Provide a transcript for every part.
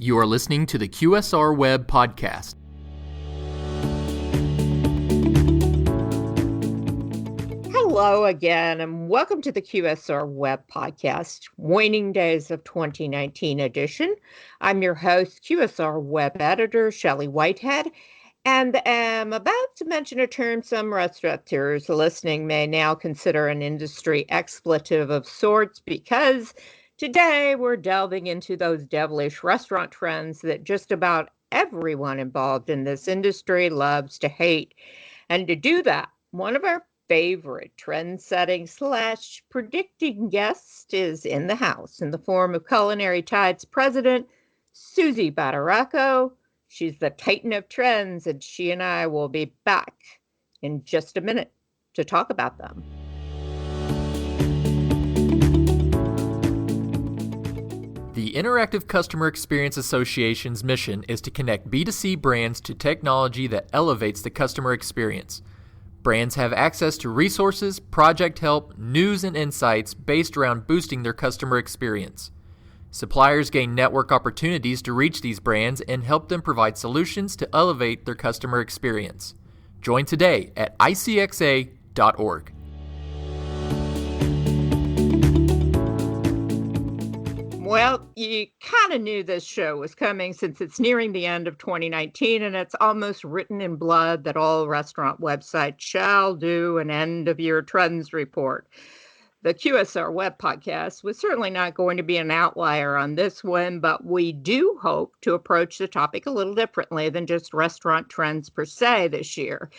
You are listening to the QSR Web Podcast. Hello again, and welcome to the QSR Web Podcast, Waning Days of 2019 edition. I'm your host, QSR Web Editor, Shelley Whitehead, and am about to mention a term some restaurateurs listening may now consider an industry expletive of sorts, because today we're delving into those devilish restaurant trends that just about everyone involved in this industry loves to hate. And to do that, one of our favorite trend-setting / predicting guest is in the house in the form of Culinary Tide's president, Susie Badaracco. She's the titan of trends, and she and I will be back in just a minute to talk about them. The Interactive Customer Experience Association's mission is to connect B2C brands to technology that elevates the customer experience. Brands have access to resources, project help, news, and insights based around boosting their customer experience. Suppliers gain network opportunities to reach these brands and help them provide solutions to elevate their customer experience. Join today at icxa.org. Well, you kind of knew this show was coming since it's nearing the end of 2019, and it's almost written in blood that all restaurant websites shall do an end-of-year trends report. The QSR Web Podcast was certainly not going to be an outlier on this one, but we do hope to approach the topic a little differently than just restaurant trends per se this year.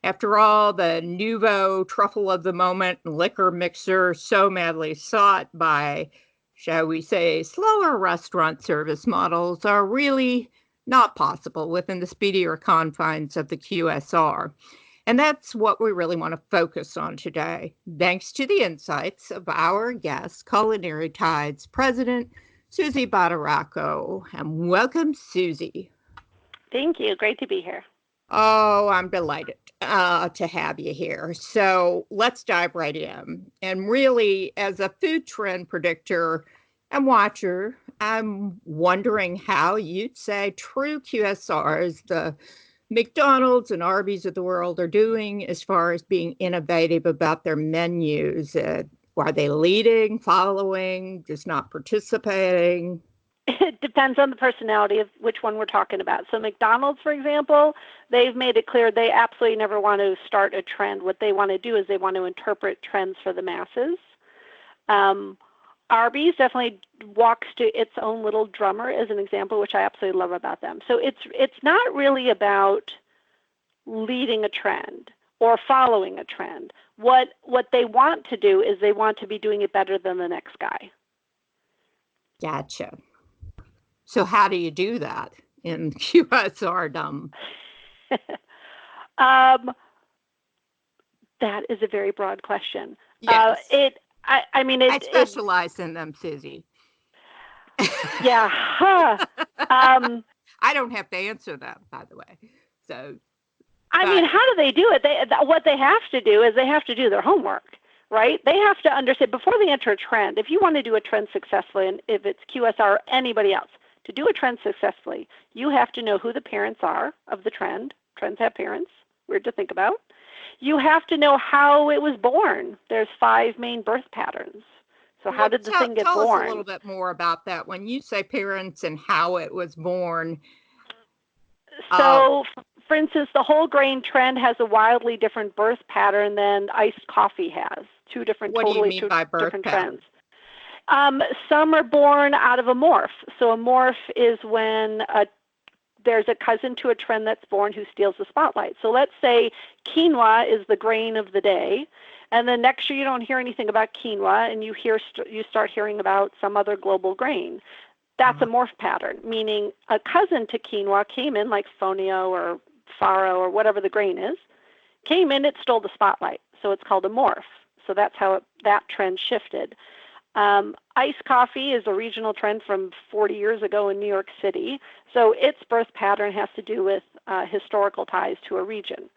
After all, the nouveau truffle of the moment liquor mixer so madly sought by, shall we say, slower restaurant service models are really not possible within the speedier confines of the QSR. And that's what we really want to focus on today, thanks to the insights of our guest, Culinary Tide's president, Susie Badaracco. And welcome, Susie. Thank you. Great to be here. Oh, I'm delighted to have you here. So let's dive right in. And really, as a food trend predictor and watcher, I'm wondering how you'd say true QSRs, the McDonald's and Arby's of the world, are doing as far as being innovative about their menus. Are they leading, following, just not participating? It depends on the personality of which one we're talking about. So McDonald's, for example, they've made it clear they absolutely never want to start a trend. What they want to do is they want to interpret trends for the masses. Arby's definitely walks to its own little drummer as an example, which I absolutely love about them. So it's not really about leading a trend or following a trend. What they want to do is they want to be doing it better than the next guy. Gotcha. So how do you do that in QSR-dom? That is a very broad question. Yes. I specialize in them, Susie. Yeah. I don't have to answer them, by the way. So, how do they do it? What they have to do is they have to do their homework, right? They have to understand before they enter a trend. If you want to do a trend successfully, and if it's QSR or anybody else, to do a trend successfully, you have to know who the parents are of the trend. Trends have parents. Weird to think about. You have to know how it was born. There's 5 main birth patterns. So how did the thing get born? Tell us a little bit more about that. When you say parents and how it was born. So, for instance, the whole grain trend has a wildly different birth pattern than iced coffee has. Two different trends. Some are born out of a morph. So a morph is when there's a cousin to a trend that's born who steals the spotlight. So let's say quinoa is the grain of the day, and then next year you don't hear anything about quinoa, and you start hearing about some other global grain. That's a morph pattern, meaning a cousin to quinoa came in, like fonio or farro or whatever the grain is, came in, it stole the spotlight. So it's called a morph. So that's how that trend shifted. Iced coffee is a regional trend from 40 years ago in New York City. So its birth pattern has to do with historical ties to a region.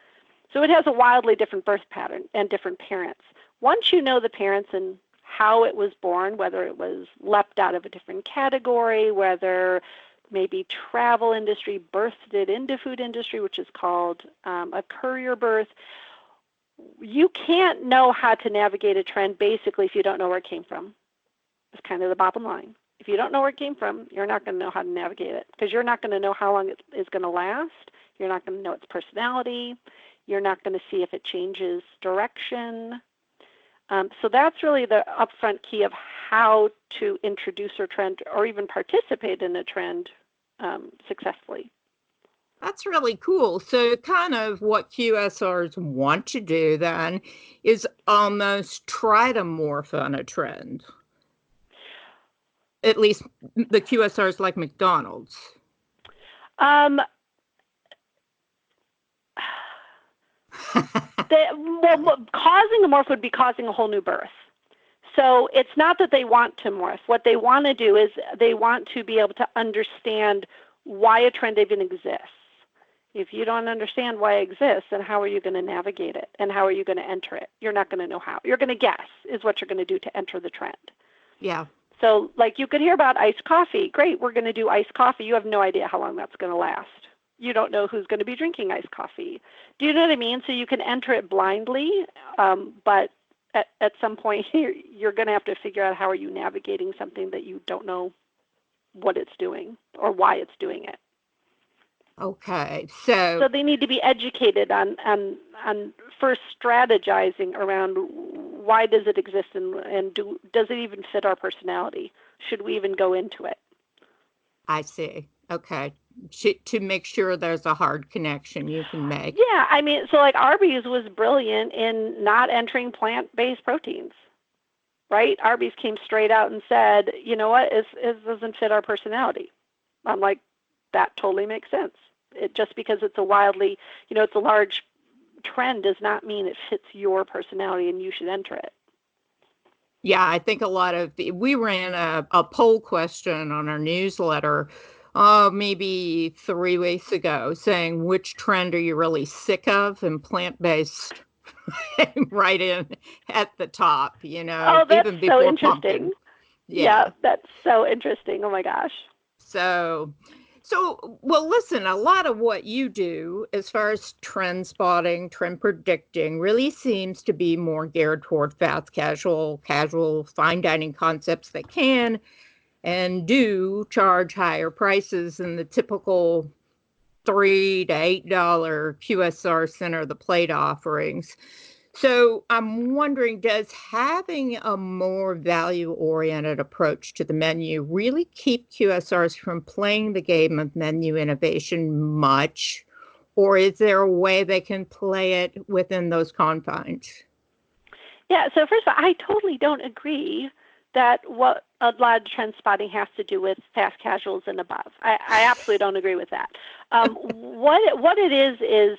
So it has a wildly different birth pattern and different parents. Once you know the parents and how it was born, whether it was leapt out of a different category, whether maybe travel industry birthed it into food industry, which is called a courier birth. You can't know how to navigate a trend basically if you don't know where it came from. It's kind of the bottom line. If you don't know where it came from, you're not going to know how to navigate it, because you're not going to know how long it is going to last. You're not going to know its personality. You're not going to see if it changes direction. So that's really the upfront key of how to introduce a trend or even participate in a trend successfully. That's really cool. So kind of what QSRs want to do then is almost try to morph on a trend. At least the QSRs like McDonald's. Causing a morph would be causing a whole new birth. So it's not that they want to morph. What they want to do is they want to be able to understand why a trend even exists. If you don't understand why it exists, then how are you going to navigate it? And how are you going to enter it? You're not going to know how. You're going to guess is what you're going to do to enter the trend. Yeah. So like you could hear about iced coffee. Great, we're going to do iced coffee. You have no idea how long that's going to last. You don't know who's going to be drinking iced coffee. Do you know what I mean? So you can enter it blindly, but at some point you're going to have to figure out how are you navigating something that you don't know what it's doing or why it's doing it. Okay, so they need to be educated on first strategizing around why does it exist and does it even fit our personality? Should we even go into it? I see. Okay, to make sure there's a hard connection you can make. Yeah, I mean, so like Arby's was brilliant in not entering plant-based proteins, right? Arby's came straight out and said, you know what, it doesn't fit our personality. I'm like, that totally makes sense. Just because it's a wildly, it's a large trend does not mean it fits your personality and you should enter it. Yeah, I think we ran a poll question on our newsletter maybe 3 weeks ago saying which trend are you really sick of, and plant-based right in at the top, Oh, that's even before so interesting. pumpkin. Yeah, that's so interesting. Oh my gosh. So, well, listen, a lot of what you do as far as trend spotting, trend predicting really seems to be more geared toward fast casual, fine dining concepts that can and do charge higher prices than the typical $3 to $8 QSR center of the plate offerings. So I'm wondering, does having a more value-oriented approach to the menu really keep QSRs from playing the game of menu innovation much? Or is there a way they can play it within those confines? Yeah, so first of all, I totally don't agree that what a lot of trend spotting has to do with fast casuals and above. I absolutely don't agree with that. What it is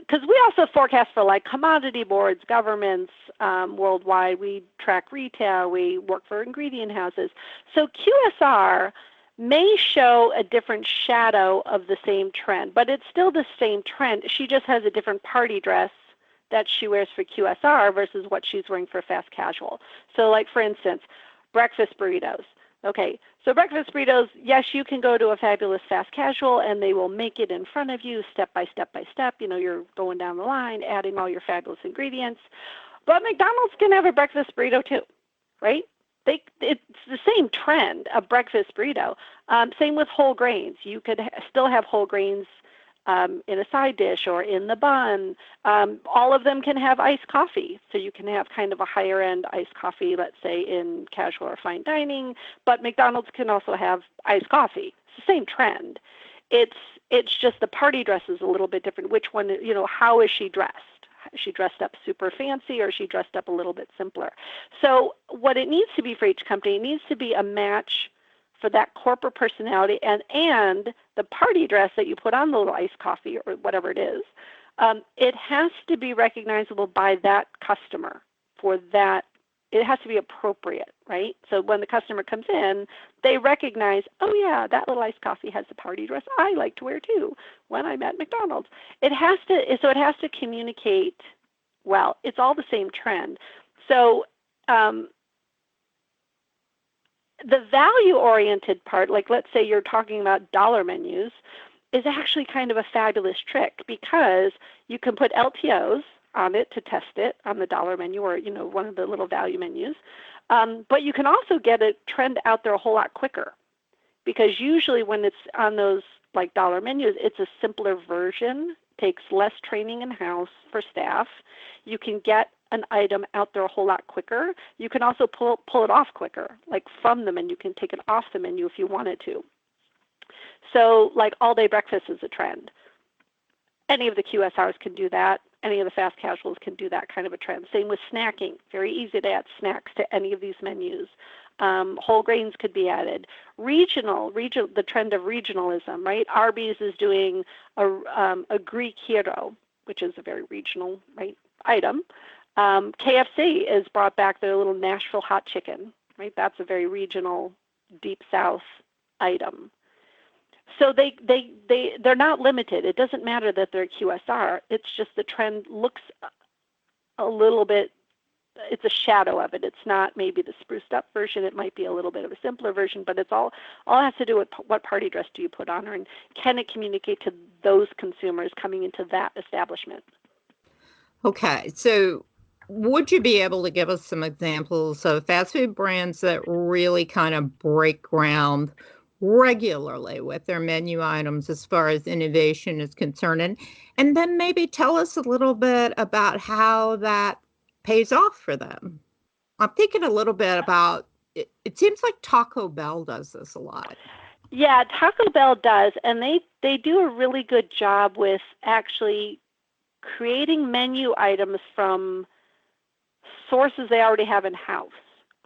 because we also forecast for like commodity boards, governments worldwide. We track retail. We work for ingredient houses. So QSR may show a different shadow of the same trend, but it's still the same trend. She just has a different party dress that she wears for QSR versus what she's wearing for fast casual. So like, for instance, breakfast burritos. Okay, so breakfast burritos, yes, you can go to a fabulous fast casual and they will make it in front of you step by step by step. You're going down the line, adding all your fabulous ingredients. But McDonald's can have a breakfast burrito too, right? It's the same trend, a breakfast burrito. Same with whole grains. You could still have whole grains in a side dish or in the bun. All of them can have iced coffee. So you can have kind of a higher end iced coffee, let's say in casual or fine dining, but McDonald's can also have iced coffee. It's the same trend. It's just the party dress is a little bit different. Which one, how is she dressed? Is she dressed up super fancy or is she dressed up a little bit simpler? So what it needs to be for each company, it needs to be a match for that corporate personality and the party dress that you put on the little iced coffee or whatever it is. It has to be recognizable by that customer for that. It has to be appropriate, right? So when the customer comes in, they recognize, oh yeah, that little iced coffee has the party dress I like to wear too when I'm at McDonald's. It has to communicate well. It's all the same trend. So The value-oriented part, like let's say you're talking about dollar menus, is actually kind of a fabulous trick because you can put LTOs on it to test it on the dollar menu or, one of the little value menus. But you can also get a trend out there a whole lot quicker because usually when it's on those like dollar menus, it's a simpler version, takes less training in-house for staff. You can get an item out there a whole lot quicker. You can also pull it off quicker, like from the menu. You can take it off the menu if you wanted to. So like all-day breakfast is a trend. Any of the QSRs can do that. Any of the fast casuals can do that kind of a trend. Same with snacking. Very easy to add snacks to any of these menus. Whole grains could be added. Regional, the trend of regionalism, right? Arby's is doing a Greek hero, which is a very regional, right, item. KFC has brought back their little Nashville hot chicken, right? That's a very regional, deep South item. So they're not limited. It doesn't matter that they're QSR. It's just the trend looks a little bit, it's a shadow of it. It's not maybe the spruced up version. It might be a little bit of a simpler version, but it's all has to do with what party dress do you put on her and can it communicate to those consumers coming into that establishment. Okay, so would you be able to give us some examples of fast food brands that really kind of break ground regularly with their menu items as far as innovation is concerned? And then maybe tell us a little bit about how that pays off for them. I'm thinking a little bit about, it seems like Taco Bell does this a lot. Yeah, Taco Bell does, and they do a really good job with actually creating menu items from sources they already have in-house,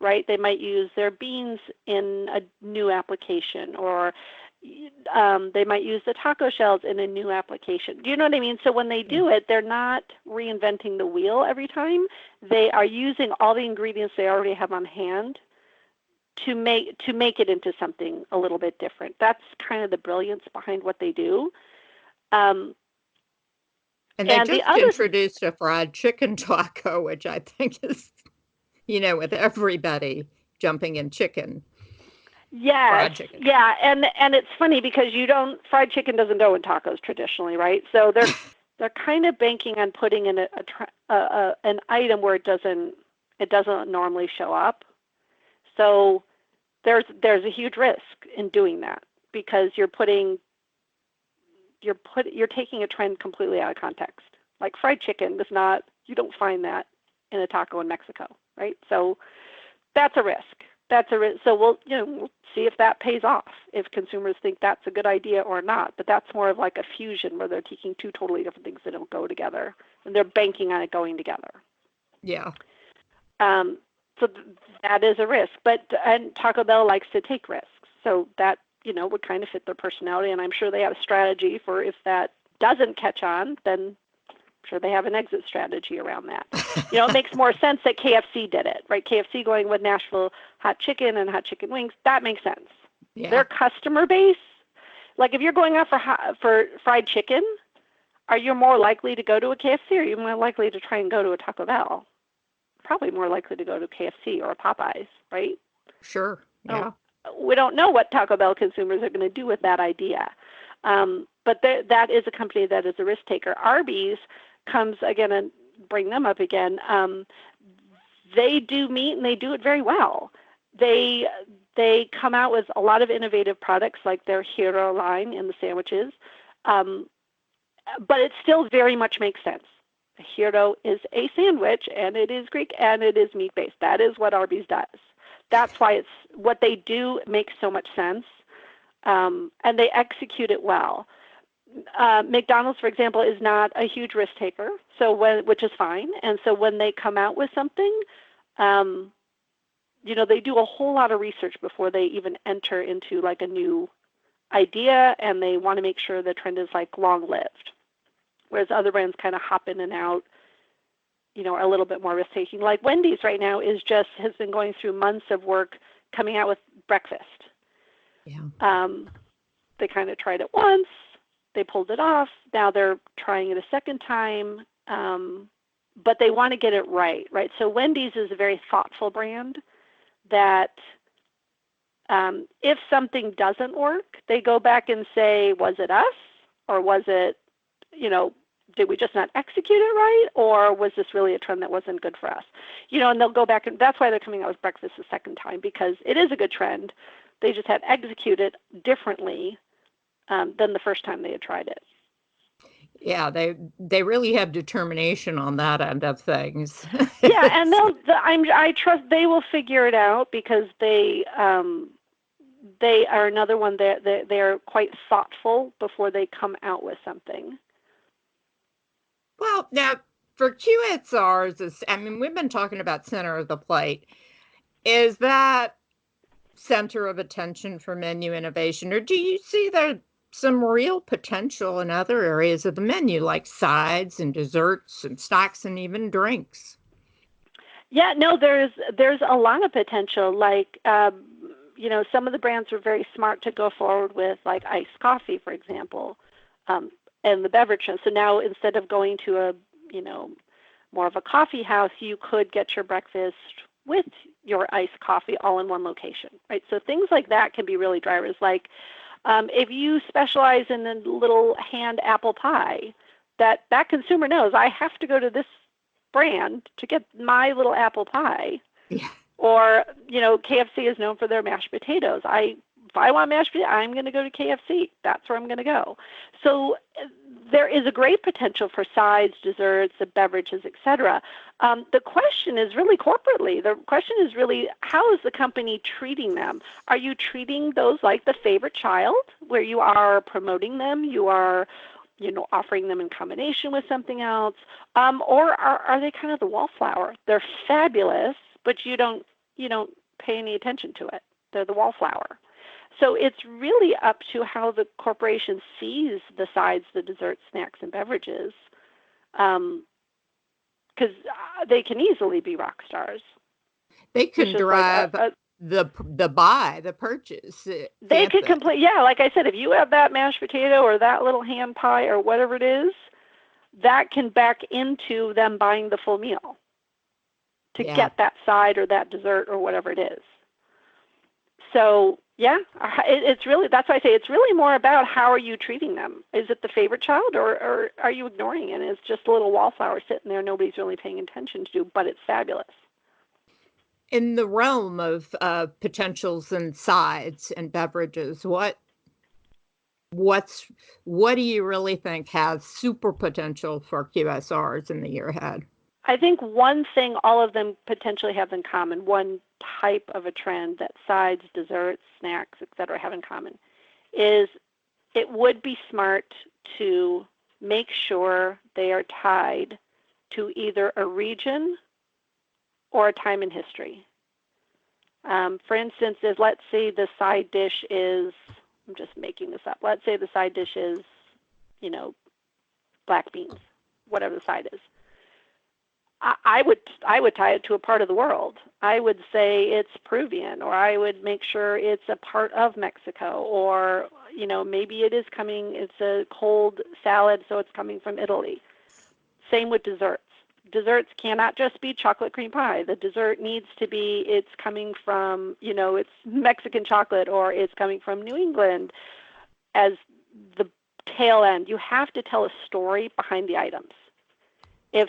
right? They might use their beans in a new application, or they might use the taco shells in a new application. Do you know what I mean? So when they do it, they're not reinventing the wheel every time. They are using all the ingredients they already have on hand to make it into something a little bit different. That's kind of the brilliance behind what they do. And they just introduced a fried chicken taco, which I think is, with everybody jumping in chicken. Yes, yeah, and it's funny because fried chicken doesn't go in tacos traditionally, right? So they're kind of banking on putting in an item where it doesn't normally show up. So there's a huge risk in doing that because you're taking a trend completely out of context. Like fried chicken you don't find that in a taco in Mexico, right? So that's a risk. So we'll see if that pays off, if consumers think that's a good idea or not. But that's more of like a fusion where they're taking two totally different things that don't go together, and they're banking on it going together. Yeah. So that is a risk. And Taco Bell likes to take risks. So that, would kind of fit their personality. And I'm sure they have a strategy for if that doesn't catch on, then I'm sure they have an exit strategy around that. It makes more sense that KFC did it, right? KFC going with Nashville hot chicken and hot chicken wings, that makes sense. Yeah. Their customer base, like if you're going out for fried chicken, are you more likely to go to a KFC or are you more likely to try and go to a Taco Bell? Probably more likely to go to KFC or a Popeyes, right? Sure, yeah. We don't know what Taco Bell consumers are going to do with that idea. But that is a company that is a risk taker. Arby's comes again, and bring them up again. They do meat and they do it very well. They come out with a lot of innovative products like their Hero line in the sandwiches, but it still very much makes sense. A Hero is a sandwich and it is Greek and it is meat-based. That is what Arby's does. That's why what they do makes so much sense, and they execute it well. McDonald's, for example, is not a huge risk taker, which is fine. And so when they come out with something, they do a whole lot of research before they even enter into like a new idea, and they want to make sure the trend is like long-lived. Whereas other brands kind of hop in and out, are a little bit more risk-taking. Like Wendy's right now has been going through months of work coming out with breakfast. Yeah. They kind of tried it once. They pulled it off. Now they're trying it a second time, but they want to get it right? So Wendy's is a very thoughtful brand that If something doesn't work, they go back and say, was it us? Or was it, did we just not execute it right? Or was this really a trend that wasn't good for us? And they'll go back, and that's why they're coming out with breakfast a second time, because it is a good trend. They just had executed differently than the first time they had tried it. Yeah, they really have determination on that end of things. Yeah, and I trust they will figure it out, because they are another one that they're quite thoughtful before they come out with something. Well, now for QSRs, we've been talking about center of the plate. Is that center of attention for menu innovation, or do you see there some real potential in other areas of the menu, like sides and desserts and snacks and even drinks? Yeah, no, there's a lot of potential. Like, some of the brands were very smart to go forward with, like, iced coffee, for example, and the beverage trend. So now, instead of going to a, more of a coffee house, you could get your breakfast with your iced coffee all in one location, right? So things like that can be really drivers. Like, if you specialize in a little hand apple pie, that consumer knows, I have to go to this brand to get my little apple pie. Yeah. Or, KFC is known for their mashed potatoes. If I want mashed potatoes, I'm going to go to KFC. That's where I'm going to go. So there is a great potential for sides, desserts, beverages, etc. The question is really corporately. The question is really, how is the company treating them? Are you treating those like the favorite child, where you are promoting them, you are offering them in combination with something else, or are they kind of the wallflower? They're fabulous, but you don't pay any attention to it. They're the wallflower. So it's really up to how the corporation sees the sides, the desserts, snacks, and beverages, because they can easily be rock stars. They can drive the purchase. They could complete, yeah, like I said, if you have that mashed potato or that little hand pie or whatever it is, that can back into them buying the full meal to get that side or that dessert or whatever it is. So, yeah, it's really, that's why I say it's really more about how are you treating them. Is it the favorite child, or are you ignoring it? It's just a little wallflower sitting there nobody's really paying attention to, but it's fabulous. In the realm of potentials and sides and beverages, what do you really think has super potential for QSRs in the year ahead? I think one thing all of them potentially have in common, one type of a trend that sides, desserts, snacks, etc. have in common, is it would be smart to make sure they are tied to either a region or a time in history. For instance, if let's say the side dish is, I'm just making this up, let's say the side dish is, black beans, whatever the side is. I would tie it to a part of the world. I would say it's Peruvian, or I would make sure it's a part of Mexico, or maybe it's a cold salad, so it's coming from Italy. Same with desserts. Desserts cannot just be chocolate cream pie. The dessert needs to be, it's coming from, it's Mexican chocolate, or it's coming from New England as the tail end. You have to tell a story behind the items. If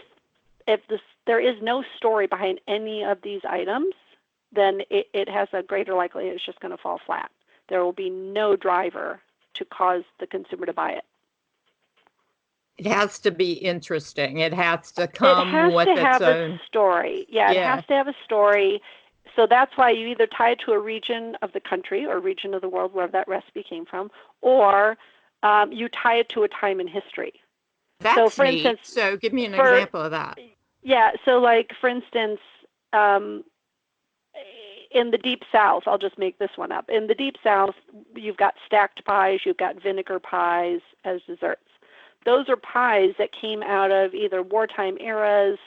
there is no story behind any of these items, then it has a greater likelihood it's just going to fall flat. There will be no driver to cause the consumer to buy it. It has to be interesting. It has to come with its own. It has to have a story. Yeah, it has to have a story. So that's why you either tie it to a region of the country or region of the world, wherever that recipe came from, or you tie it to a time in history. That's so, for neat. Instance, so give me an example of that. Yeah, so like, for instance, in the Deep South, I'll just make this one up. In the Deep South, you've got stacked pies, you've got vinegar pies as desserts. Those are pies that came out of either wartime eras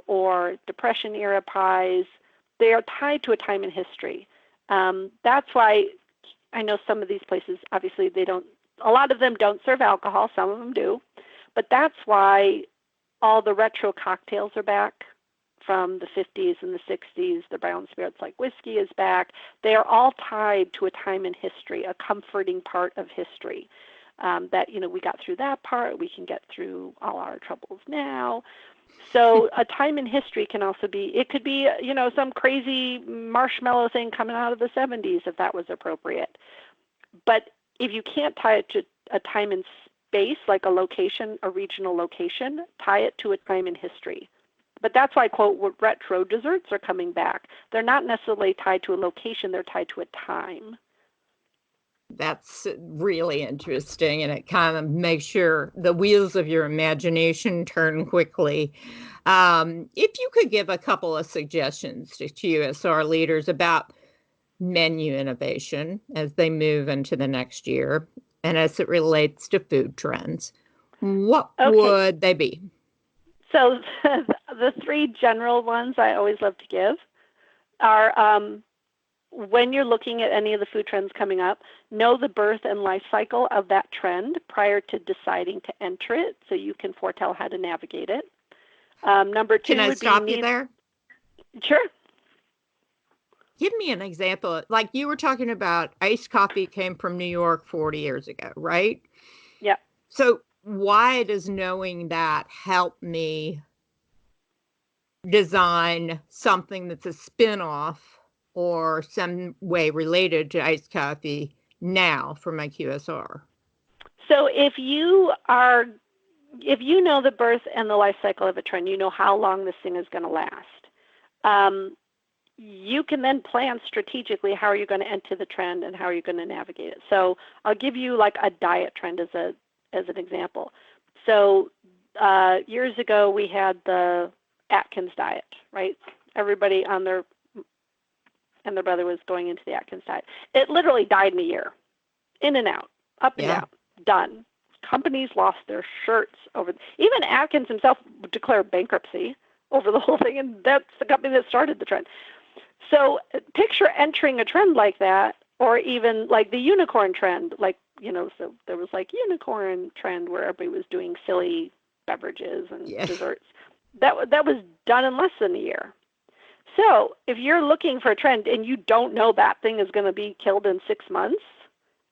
or Depression era pies. They are tied to a time in history. That's why I know some of these places, obviously, a lot of them don't serve alcohol, some of them do. But that's why all the retro cocktails are back from the 50s and the 60s. The brown spirits like whiskey is back. They are all tied to a time in history, a comforting part of history. That, we got through that part, we can get through all our troubles now. So a time in history can also be, it could be, some crazy marshmallow thing coming out of the 70s if that was appropriate. But if you can't tie it to a time and space, like a location, a regional location, tie it to a time in history. But that's why, quote, retro desserts are coming back. They're not necessarily tied to a location, they're tied to a time. That's really interesting, and it kind of makes the wheels of your imagination turn quickly. If you could give a couple of suggestions to QSR leaders about menu innovation as they move into the next year and as it relates to food trends, what would they be? So the three general ones I always love to give are when you're looking at any of the food trends coming up, know the birth and life cycle of that trend prior to deciding to enter it so you can foretell how to navigate it. Number two, can I stop you there? Sure. Give me an example. Like you were talking about, iced coffee came from New York 40 years ago, right? Yeah. So why does knowing that help me design something that's a spin-off or some way related to iced coffee now for my QSR? So if you know the birth and the life cycle of a trend, you know how long this thing is going to last. You can then plan strategically how are you going to enter the trend and how are you going to navigate it. So I'll give you like a diet trend as an example. So years ago we had the Atkins diet, right? Everybody and their brother was going into the Atkins diet. It literally died in a year, in and out, up and down, done. Companies lost their shirts over. Even Atkins himself declared bankruptcy over the whole thing, and that's the company that started the trend. So picture entering a trend like that, or even like the unicorn trend, so there was like unicorn trend where everybody was doing silly beverages and desserts. That was done in less than a year. So if you're looking for a trend and you don't know that thing is going to be killed in 6 months,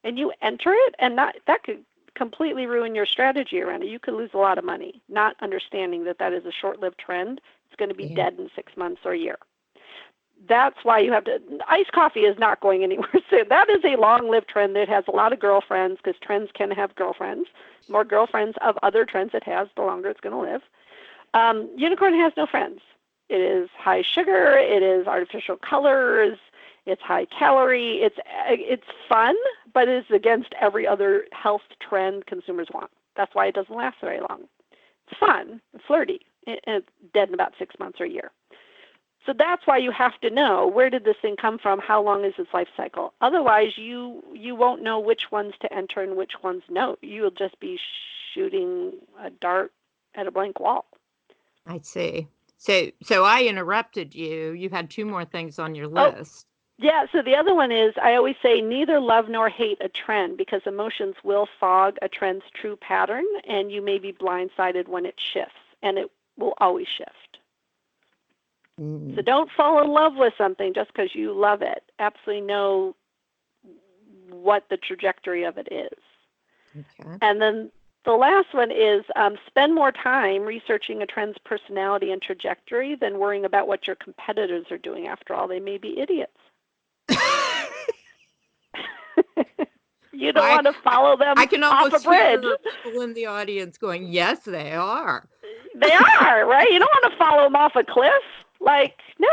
and you enter it, and that could completely ruin your strategy around it. You could lose a lot of money, not understanding that is a short-lived trend. It's going to be dead in 6 months or a year. That's why you have to, iced coffee is not going anywhere. So that is a long-lived trend that has a lot of girlfriends, because trends can have girlfriends. The more girlfriends of other trends it has, the longer it's going to live. Unicorn has no friends. It is high sugar. It is artificial colors. It's high calorie. It's fun, but it's against every other health trend consumers want. That's why it doesn't last very long. It's fun, flirty, and it's dead in about 6 months or a year. So that's why you have to know, where did this thing come from? How long is its life cycle? Otherwise, you won't know which ones to enter and which ones no. You'll just be shooting a dart at a blank wall. I see. So I interrupted you. You had two more things on your list. Yeah, so the other one is, I always say, neither love nor hate a trend, because emotions will fog a trend's true pattern, and you may be blindsided when it shifts, and it will always shift. So don't fall in love with something just because you love it. Absolutely know what the trajectory of it is. Okay. And then the last one is spend more time researching a trend's personality and trajectory than worrying about what your competitors are doing. After all, they may be idiots. You don't want to follow them I can almost off a bridge. Hear people in the audience going, yes, they are. They are, right? You don't want to follow them off a cliff.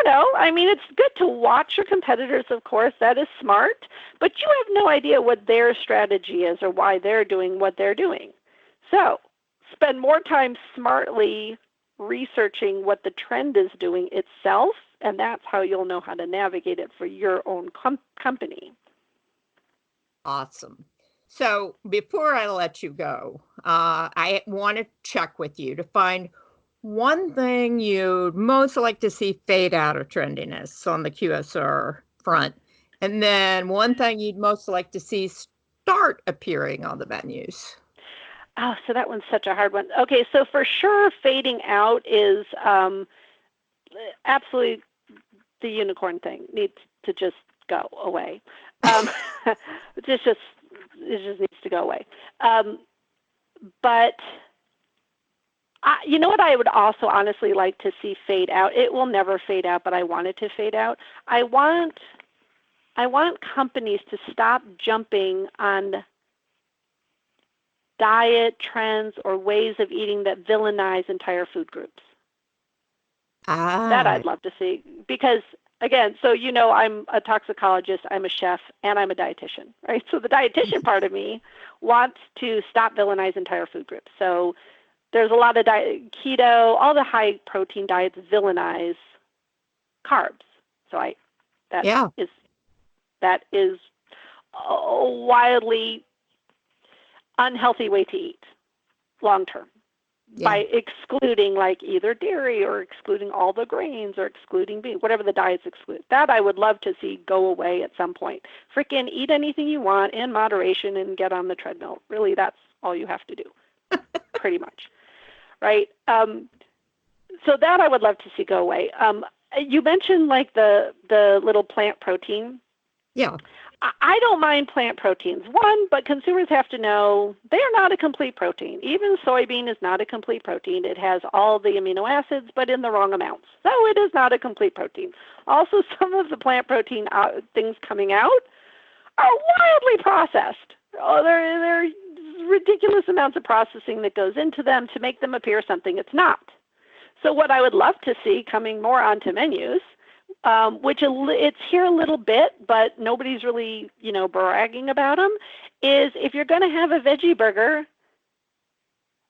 No. I mean, it's good to watch your competitors, of course. That is smart. But you have no idea what their strategy is or why they're doing what they're doing. So spend more time smartly researching what the trend is doing itself, and that's how you'll know how to navigate it for your own company. Awesome. So before I let you go, I want to check with you to find one thing you'd most like to see fade out of trendiness on the QSR front, and then one thing you'd most like to see start appearing on the menus. Oh, so that one's such a hard one. Okay, so for sure fading out is, absolutely, the unicorn thing needs to just go away. It just needs to go away. But you know what I would also honestly like to see fade out? It will never fade out, but I want it to fade out. I want companies to stop jumping on diet trends or ways of eating that villainize entire food groups. That I'd love to see. Because, again, so I'm a toxicologist, I'm a chef, and I'm a dietitian, right? So the dietitian part of me wants to stop villainize entire food groups. So there's a lot of keto, all the high protein diets villainize carbs. So that is a wildly unhealthy way to eat long term by excluding like either dairy or excluding all the grains or excluding beans, whatever the diets exclude. That I would love to see go away at some point. Frickin' eat anything you want in moderation and get on the treadmill. Really, that's all you have to do, pretty much. Right? So that I would love to see go away. You mentioned like the little plant protein. Yeah. I don't mind plant proteins. One, but consumers have to know they are not a complete protein. Even soybean is not a complete protein. It has all the amino acids, but in the wrong amounts. So it is not a complete protein. Also, some of the plant protein things coming out are wildly processed. Oh, there are ridiculous amounts of processing that goes into them to make them appear something it's not. So what I would love to see coming more onto menus, which it's here a little bit, but nobody's really, bragging about them, is if you're going to have a veggie burger,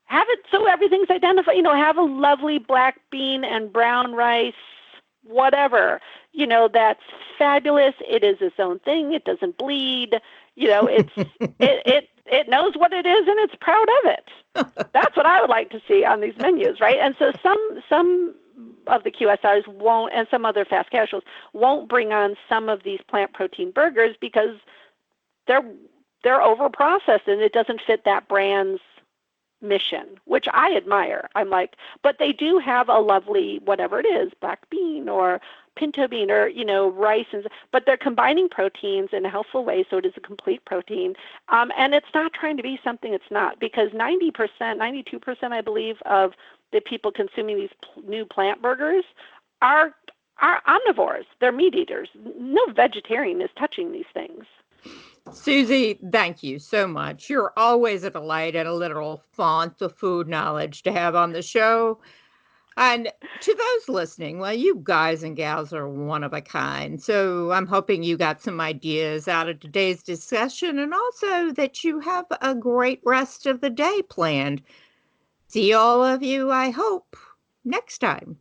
have it so everything's identified. Have a lovely black bean and brown rice, whatever. That's fabulous. It is its own thing. It doesn't bleed. It knows what it is and it's proud of it. That's what I would like to see on these menus, right? And so some of the QSRs won't, and some other fast casuals won't bring on some of these plant protein burgers because they're over processed and it doesn't fit that brand's mission, which I admire. I'm like, but they do have a lovely whatever it is, black bean or pinto bean or rice, but they're combining proteins in a healthful way, so it is a complete protein, and it's not trying to be something it's not, because 90%, 92%, I believe, of the people consuming these new plant burgers are omnivores. They're meat eaters. No vegetarian is touching these things. Susie, thank you so much. You're always a delight and a literal font of food knowledge to have on the show. And to those listening, well, you guys and gals are one of a kind. So I'm hoping you got some ideas out of today's discussion and also that you have a great rest of the day planned. See all of you, I hope, next time.